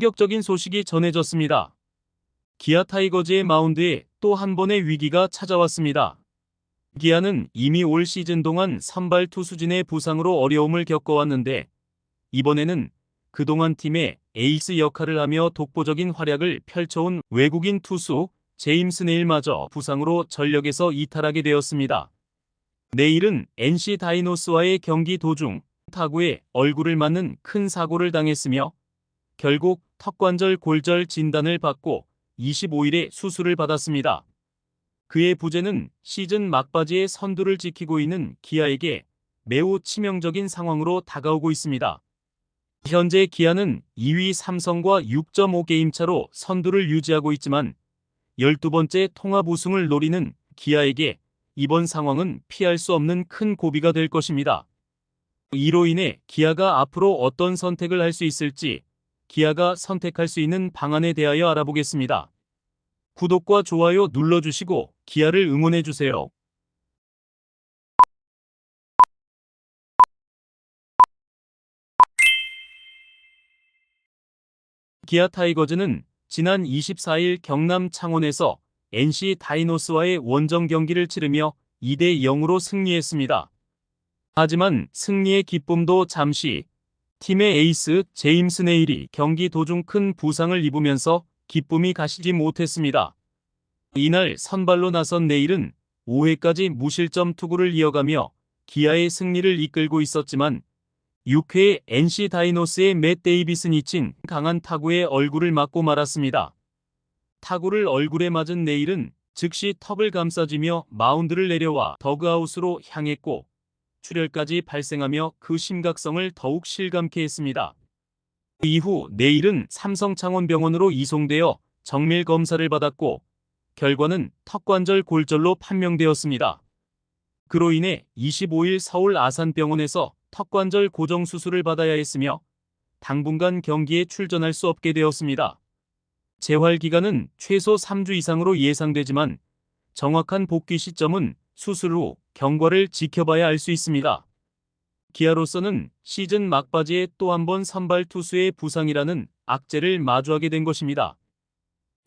충격적인 소식이 전해졌습니다. 기아 타이거즈의 마운드에 또 한 번의 위기가 찾아왔습니다. 기아는 이미 올 시즌 동안 선발 투수진의 부상으로 어려움을 겪어왔는데 이번에는 그동안 팀의 에이스 역할을 하며 독보적인 활약을 펼쳐온 외국인 투수 제임스 네일마저 부상으로 전력에서 이탈하게 되었습니다. 내일은 NC 다이노스와의 경기 도중 타구에 얼굴을 맞는 큰 사고를 당했으며 결국 턱관절 골절 진단을 받고 25일에 수술을 받았습니다. 그의 부재는 시즌 막바지의 선두를 지키고 있는 기아에게 매우 치명적인 상황으로 다가오고 있습니다. 현재 기아는 2위 삼성과 6.5게임 차로 선두를 유지하고 있지만 12번째 통합 우승을 노리는 기아에게 이번 상황은 피할 수 없는 큰 고비가 될 것입니다. 이로 인해 기아가 앞으로 어떤 선택을 할 수 있을지 기아가 선택할 수 있는 방안에 대하여 알아보겠습니다. 구독과 좋아요 눌러주시고 기아를 응원해주세요. 기아 타이거즈는 지난 24일 경남 창원에서 NC 다이노스와의 원정 경기를 치르며 2대 0으로 승리했습니다. 하지만 승리의 기쁨도 잠시 팀의 에이스 제임스 네일이 경기 도중 큰 부상을 입으면서 기쁨이 가시지 못했습니다. 이날 선발로 나선 네일은 5회까지 무실점 투구를 이어가며 기아의 승리를 이끌고 있었지만 6회에 NC 다이노스의 맷 데이비슨이 친 강한 타구에 얼굴을 맞고 말았습니다. 타구를 얼굴에 맞은 네일은 즉시 턱을 감싸쥐며 마운드를 내려와 더그아웃으로 향했고 출혈까지 발생하며 그 심각성을 더욱 실감케 했습니다. 이후 네일은 삼성창원병원으로 이송되어 정밀 검사를 받았고 결과는 턱관절 골절로 판명되었습니다. 그로 인해 25일 서울 아산병원에서 턱관절 고정 수술을 받아야 했으며 당분간 경기에 출전할 수 없게 되었습니다. 재활 기간은 최소 3주 이상으로 예상되지만 정확한 복귀 시점은 수술 후 경과를 지켜봐야 알 수 있습니다. 기아로서는 시즌 막바지에 또 한 번 선발 투수의 부상이라는 악재를 마주하게 된 것입니다.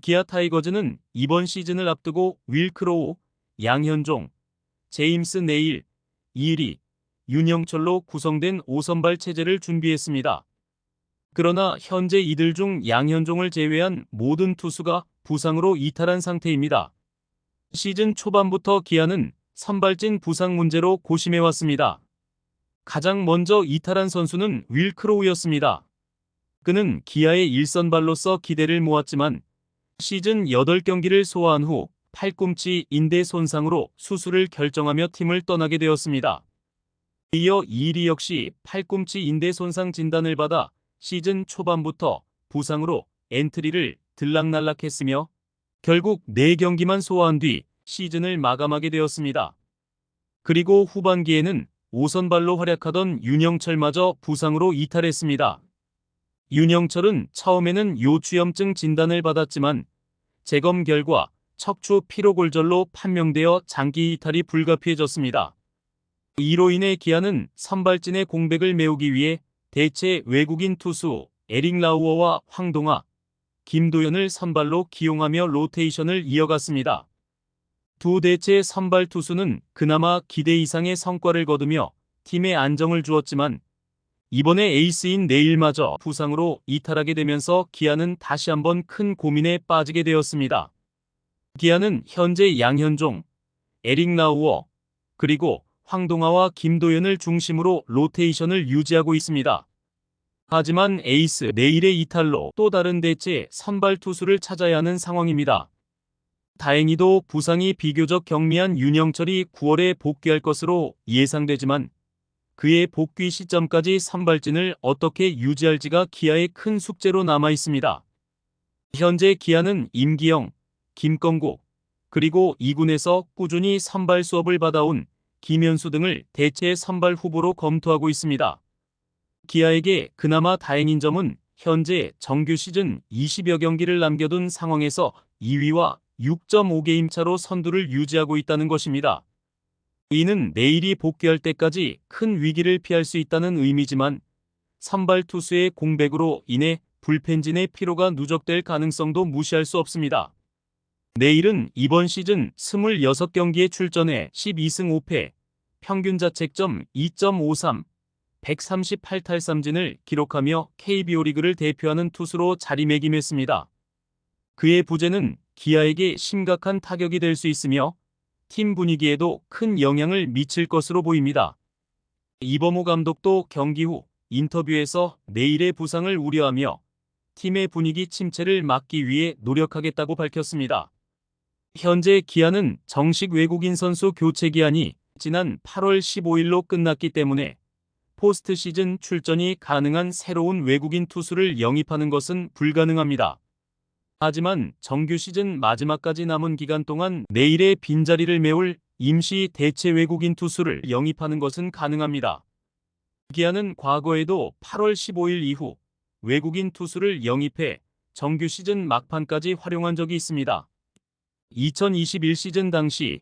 기아 타이거즈는 이번 시즌을 앞두고 윌 크로우, 양현종, 제임스 네일, 이리, 윤영철로 구성된 5선발 체제를 준비했습니다. 그러나 현재 이들 중 양현종을 제외한 모든 투수가 부상으로 이탈한 상태입니다. 시즌 초반부터 기아는 선발진 부상 문제로 고심해왔습니다. 가장 먼저 이탈한 선수는 윌 크로우였습니다. 그는 기아의 1선발로서 기대를 모았지만 시즌 8경기를 소화한 후 팔꿈치 인대 손상으로 수술을 결정하며 팀을 떠나게 되었습니다. 이어 이리 역시 팔꿈치 인대 손상 진단을 받아 시즌 초반부터 부상으로 엔트리를 들락날락했으며 결국 4경기만 소화한 뒤 시즌을 마감하게 되었습니다. 그리고 후반기에는 5선발로 활약하던 윤영철마저 부상으로 이탈했습니다. 윤영철은 처음에는 요추염증 진단을 받았지만 재검 결과 척추 피로골절로 판명되어 장기 이탈이 불가피해졌습니다. 이로 인해 기아는 선발진의 공백을 메우기 위해 대체 외국인 투수 에릭 라우어와 황동아, 김도현을 선발로 기용하며 로테이션을 이어갔습니다. 두 대체 선발 투수는 그나마 기대 이상의 성과를 거두며 팀에 안정을 주었지만 이번에 에이스인 네일마저 부상으로 이탈하게 되면서 기아는 다시 한번 큰 고민에 빠지게 되었습니다. 기아는 현재 양현종, 에릭 라우어, 그리고 황동아와 김도현을 중심으로 로테이션을 유지하고 있습니다. 하지만 에이스 네일의 이탈로 또 다른 대체 선발 투수를 찾아야 하는 상황입니다. 다행히도 부상이 비교적 경미한 윤영철이 9월에 복귀할 것으로 예상되지만 그의 복귀 시점까지 선발진을 어떻게 유지할지가 기아의 큰 숙제로 남아 있습니다. 현재 기아는 임기영, 김건국, 그리고 2군에서 꾸준히 선발 수업을 받아온 김현수 등을 대체 선발 후보로 검토하고 있습니다. 기아에게 그나마 다행인 점은 현재 정규 시즌 20여 경기를 남겨둔 상황에서 2위와 6.5게임 차로 선두를 유지하고 있다는 것입니다. 이는 내일이 복귀할 때까지 큰 위기를 피할 수 있다는 의미지만 선발 투수의 공백으로 인해 불펜진의 피로가 누적될 가능성도 무시할 수 없습니다. 내일은 이번 시즌 26경기에 출전해 12승 5패, 평균 자책점 2.53, 138탈삼진을 기록하며 KBO 리그를 대표하는 투수로 자리매김했습니다. 그의 부재는 기아에게 심각한 타격이 될 수 있으며 팀 분위기에도 큰 영향을 미칠 것으로 보입니다. 이범호 감독도 경기 후 인터뷰에서 내일의 부상을 우려하며 팀의 분위기 침체를 막기 위해 노력하겠다고 밝혔습니다. 현재 기아는 정식 외국인 선수 교체 기한이 지난 8월 15일로 끝났기 때문에 포스트 시즌 출전이 가능한 새로운 외국인 투수를 영입하는 것은 불가능합니다. 하지만 정규 시즌 마지막까지 남은 기간 동안 내일의 빈자리를 메울 임시 대체 외국인 투수를 영입하는 것은 가능합니다. 기아는 과거에도 8월 15일 이후 외국인 투수를 영입해 정규 시즌 막판까지 활용한 적이 있습니다. 2021 시즌 당시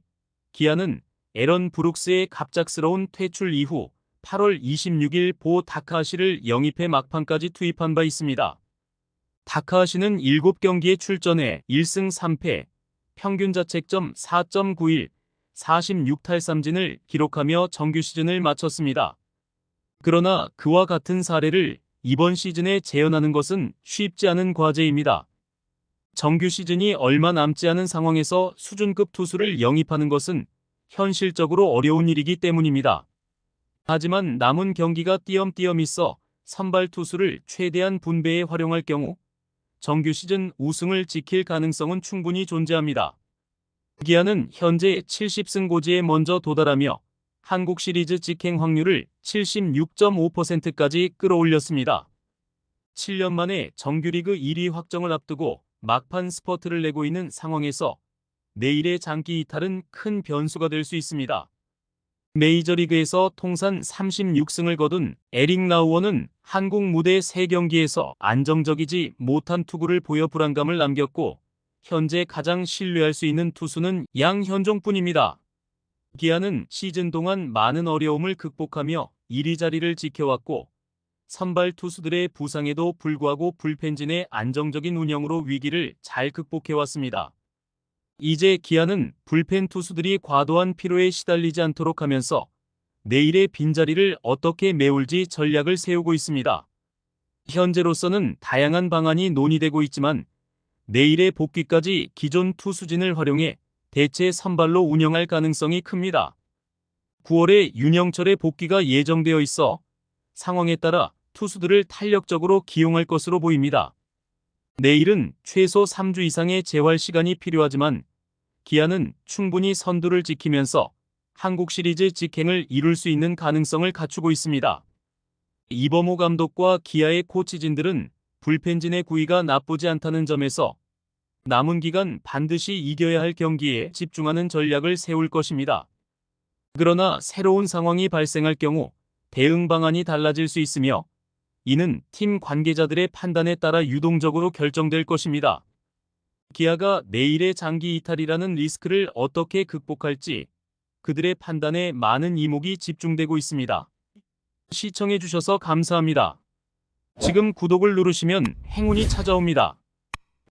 기아는 에런 브룩스의 갑작스러운 퇴출 이후 8월 26일 보 다카하시를 영입해 막판까지 투입한 바 있습니다. 다카하시는 7경기에 출전해 1승 3패, 평균 자책점 4.91, 46탈삼진을 기록하며 정규 시즌을 마쳤습니다. 그러나 그와 같은 사례를 이번 시즌에 재현하는 것은 쉽지 않은 과제입니다. 정규 시즌이 얼마 남지 않은 상황에서 수준급 투수를 영입하는 것은 현실적으로 어려운 일이기 때문입니다. 하지만 남은 경기가 띄엄띄엄 있어 선발 투수를 최대한 분배해 활용할 경우 정규 시즌 우승을 지킬 가능성은 충분히 존재합니다. 기아는 현재 70승 고지에 먼저 도달하며 한국 시리즈 직행 확률을 76.5%까지 끌어올렸습니다. 7년 만에 정규리그 1위 확정을 앞두고 막판 스퍼트를 내고 있는 상황에서 내일의 장기 이탈은 큰 변수가 될 수 있습니다. 메이저리그에서 통산 36승을 거둔 에릭 라우어는 한국 무대 3경기에서 안정적이지 못한 투구를 보여 불안감을 남겼고 현재 가장 신뢰할 수 있는 투수는 양현종뿐입니다. 기아는 시즌 동안 많은 어려움을 극복하며 1위 자리를 지켜왔고 선발 투수들의 부상에도 불구하고 불펜진의 안정적인 운영으로 위기를 잘 극복해왔습니다. 이제 기아는 불펜 투수들이 과도한 피로에 시달리지 않도록 하면서 내일의 빈자리를 어떻게 메울지 전략을 세우고 있습니다. 현재로서는 다양한 방안이 논의되고 있지만 내일의 복귀까지 기존 투수진을 활용해 대체 선발로 운영할 가능성이 큽니다. 9월에 윤영철의 복귀가 예정되어 있어 상황에 따라 투수들을 탄력적으로 기용할 것으로 보입니다. 내일은 최소 3주 이상의 재활 시간이 필요하지만 기아는 충분히 선두를 지키면서 한국 시리즈 직행을 이룰 수 있는 가능성을 갖추고 있습니다. 이범호 감독과 기아의 코치진들은 불펜진의 구위가 나쁘지 않다는 점에서 남은 기간 반드시 이겨야 할 경기에 집중하는 전략을 세울 것입니다. 그러나 새로운 상황이 발생할 경우 대응 방안이 달라질 수 있으며 이는 팀 관계자들의 판단에 따라 유동적으로 결정될 것입니다. 기아가 내일의 장기 이탈이라는 리스크를 어떻게 극복할지 그들의 판단에 많은 이목이 집중되고 있습니다. 시청해주셔서 감사합니다. 지금 구독을 누르시면 행운이 찾아옵니다.